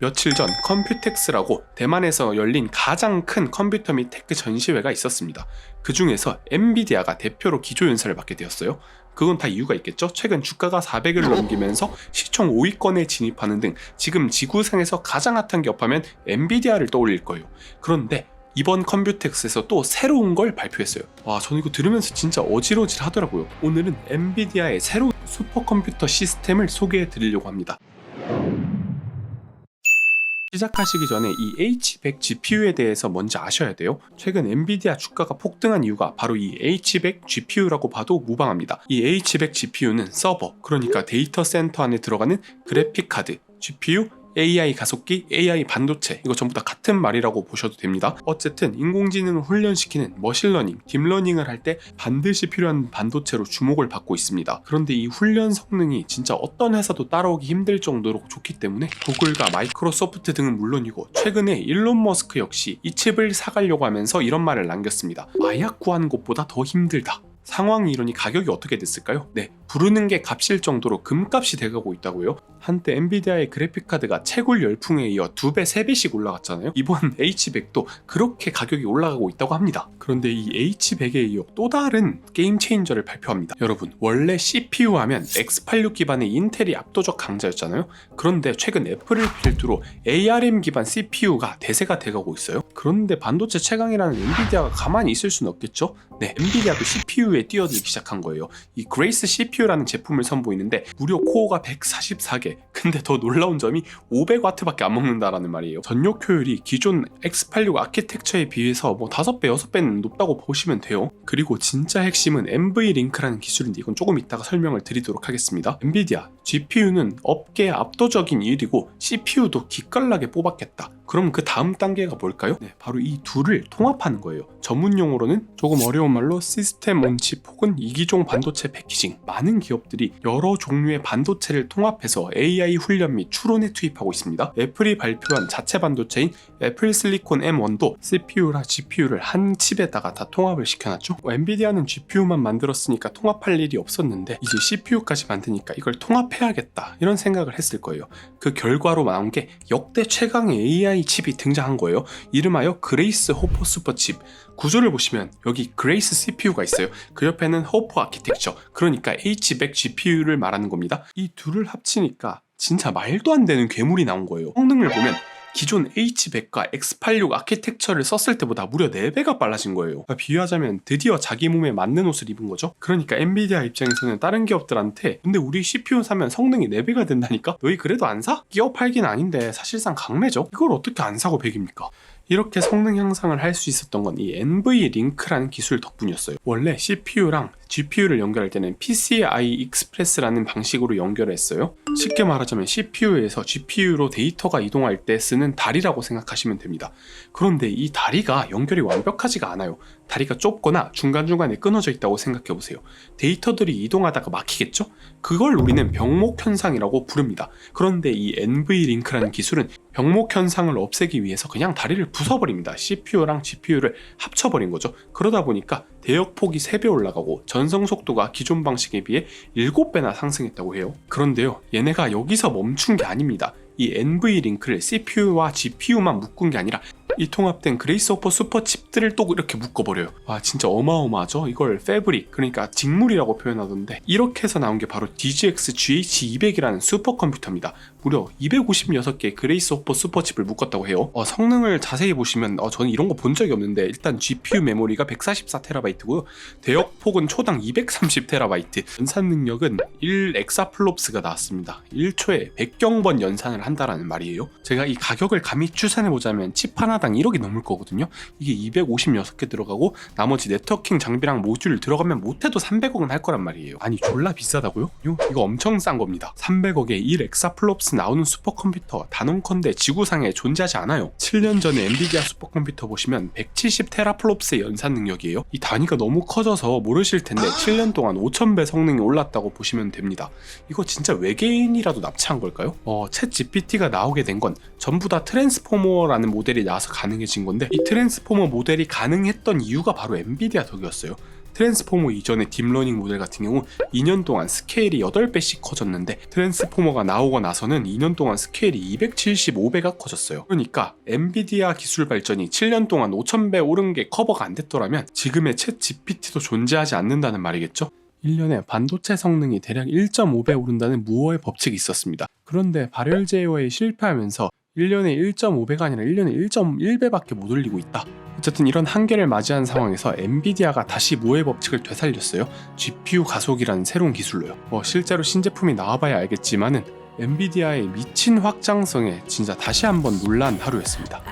며칠 전 컴퓨텍스라고 대만에서 열린 가장 큰 컴퓨터 및 테크 전시회가 있었습니다. 그 중에서 엔비디아가 대표로 기조 연설을 맡게 되었어요. 그건 다 이유가 있겠죠? 최근 주가가 400을 넘기면서 시총 5위권에 진입하는 등 지금 지구상에서 가장 핫한 기업하면 엔비디아를 떠올릴 거예요. 그런데 이번 컴퓨텍스에서 또 새로운 걸 발표했어요. 와, 저는 이거 들으면서 진짜 어지러질 하더라고요. 오늘은 엔비디아의 새로운 슈퍼컴퓨터 시스템을 소개해 드리려고 합니다. 시작하시기 전에 이 H100 GPU에 대해서 먼저 아셔야 돼요. 최근 엔비디아 주가가 폭등한 이유가 바로 이 H100 GPU라고 봐도 무방합니다. 이 H100 GPU는 서버, 그러니까 데이터 센터 안에 들어가는 그래픽 카드, GPU, AI 가속기, AI 반도체, 이거 전부 다 같은 말이라고 보셔도 됩니다. 어쨌든 인공지능을 훈련시키는 머신러닝, 딥러닝을 할 때 반드시 필요한 반도체로 주목을 받고 있습니다. 그런데 이 훈련 성능이 진짜 어떤 회사도 따라오기 힘들 정도로 좋기 때문에 구글과 마이크로소프트 등은 물론이고 최근에 일론 머스크 역시 이 칩을 사가려고 하면서 이런 말을 남겼습니다. 마약 구하는 것보다 더 힘들다. 상황이 이러니 가격이 어떻게 됐을까요? 네, 부르는 게 값일 정도로 금값이 돼가고 있다고요? 한때 엔비디아의 그래픽카드가 채굴 열풍에 이어 2배, 3배씩 올라갔잖아요? 이번 H100도 그렇게 가격이 올라가고 있다고 합니다. 그런데 이 H100에 이어 또 다른 게임 체인저를 발표합니다. 여러분, 원래 CPU 하면 X86 기반의 인텔이 압도적 강자였잖아요? 그런데 최근 애플을 필두로 ARM 기반 CPU가 대세가 돼가고 있어요. 그런데 반도체 최강이라는 엔비디아가 가만히 있을 수는 없겠죠? 네, 엔비디아도 CPU에 뛰어들기 시작한 거예요. 이 그레이스 CPU라는 제품을 선보이는데 무려 코어가 144개, 근데 더 놀라운 점이 500W밖에 안 먹는다라는 말이에요. 전력 효율이 기존 X86 아키텍처에 비해서 5배, 6배는 높다고 보시면 돼요. 그리고 진짜 핵심은 NVLink라는 기술인데 이건 조금 이따가 설명을 드리도록 하겠습니다. 엔비디아, GPU는 업계의 압도적인 1위고 CPU도 기깔나게 뽑았겠다. 그럼 그 다음 단계가 뭘까요? 네, 바로 이 둘을 통합하는 거예요. 전문 용어로는 조금 어려운 말로 시스템 온 칩 혹은 이기종 반도체 패키징. 많은 기업들이 여러 종류의 반도체를 통합해서 AI 훈련 및 추론에 투입하고 있습니다. 애플이 발표한 자체 반도체인 애플 실리콘 M1도 CPU랑 GPU를 한 칩에다가 다 통합을 시켜놨죠. 엔비디아는 GPU만 만들었으니까 통합할 일이 없었는데 이제 CPU까지 만드니까 이걸 통합해야겠다 이런 생각을 했을 거예요. 그 결과로 나온 게 역대 최강의 AI 칩이 등장한 거예요. 이름하여 그레이스 호퍼 슈퍼칩. 구조를 보시면 여기 그레이스 CPU가 있어요. 그 옆에는 호퍼 아키텍처, 그러니까 H100 GPU를 말하는 겁니다. 이 둘을 합치니까 진짜 말도 안 되는 괴물이 나온 거예요. 성능을 보면 기존 H100과 X86 아키텍처를 썼을 때보다 무려 4배가 빨라진 거예요. 비유하자면 드디어 자기 몸에 맞는 옷을 입은 거죠. 그러니까 엔비디아 입장에서는 다른 기업들한테 근데 우리 CPU 사면 성능이 4배가 된다니까? 너희 그래도 안 사? 끼어 팔긴 아닌데 사실상 강매죠? 이걸 어떻게 안 사고 100입니까? 이렇게 성능 향상을 할 수 있었던 건 이 NVLink라는 기술 덕분이었어요. 원래 CPU랑 GPU를 연결할 때는 PCI Express라는 방식으로 연결을 했어요. 쉽게 말하자면 CPU에서 GPU로 데이터가 이동할 때 쓰는 다리라고 생각하시면 됩니다. 그런데 이 다리가 연결이 완벽하지가 않아요. 다리가 좁거나 중간중간에 끊어져 있다고 생각해보세요. 데이터들이 이동하다가 막히겠죠? 그걸 우리는 병목 현상이라고 부릅니다. 그런데 이 NVLink라는 기술은 병목 현상을 없애기 위해서 그냥 다리를 부숴버립니다. CPU랑 GPU를 합쳐버린 거죠. 그러다 보니까 대역폭이 3배 올라가고 전송 속도가 기존 방식에 비해 7배나 상승했다고 해요. 그런데요, 얘네가 여기서 멈춘 게 아닙니다. 이 NV링크를 CPU와 GPU만 묶은 게 아니라 이 통합된 그레이스 호퍼 슈퍼 칩들을 또 이렇게 묶어버려요. 와, 진짜 어마어마하죠? 이걸 패브릭, 그러니까 직물이라고 표현하던데 이렇게 해서 나온 게 바로 DGX GH200이라는 슈퍼컴퓨터입니다. 무려 256개의 그레이스 호퍼 슈퍼칩을 묶었다고 해요. 성능을 자세히 보시면 저는 이런 거 본 적이 없는데 일단 GPU 메모리가 144TB고요. 대역폭은 초당 230TB, 연산 능력은 1엑사플롭스가 나왔습니다. 1초에 100경번 연산을 한다라는 말이에요. 제가 이 가격을 감히 추산해보자면 칩 하나당 1억이 넘을 거거든요. 이게 256개 들어가고 나머지 네트워킹 장비랑 모듈 들어가면 못해도 300억은 할 거란 말이에요. 아니 졸라 비싸다고요? 이거 엄청 싼 겁니다. 300억에 1엑사플롭스 나오는 슈퍼컴퓨터 단언컨대 지구상에 존재하지 않아요. 7년 전에 엔비디아 슈퍼컴퓨터 보시면 170테라플롭스의 연산 능력이에요. 이 단위가 너무 커져서 모르실 텐데 7년 동안 5000배 성능이 올랐다고 보시면 됩니다. 이거 진짜 외계인이라도 납치한 걸까요? 챗 GPT가 나오게 된 건 전부 다 트랜스포머라는 모델이 나와서 가능해진 건데 이 트랜스포머 모델이 가능했던 이유가 바로 엔비디아 덕이었어요. 트랜스포머 이전의 딥러닝 모델 같은 경우 2년 동안 스케일이 8배씩 커졌는데 트랜스포머가 나오고 나서는 2년 동안 스케일이 275배가 커졌어요. 그러니까 엔비디아 기술 발전이 7년 동안 5000배 오른 게 커버가 안 됐더라면 지금의 챗 GPT도 존재하지 않는다는 말이겠죠? 1년에 반도체 성능이 대략 1.5배 오른다는 무어의 법칙이 있었습니다. 그런데 발열 제어에 실패하면서 1년에 1.5배가 아니라 1년에 1.1배밖에 못 올리고 있다. 어쨌든 이런 한계를 맞이한 상황에서 엔비디아가 다시 무어의 법칙을 되살렸어요. GPU 가속이라는 새로운 기술로요. 실제로 신제품이 나와봐야 알겠지만은 엔비디아의 미친 확장성에 진짜 다시 한번 놀란 하루였습니다.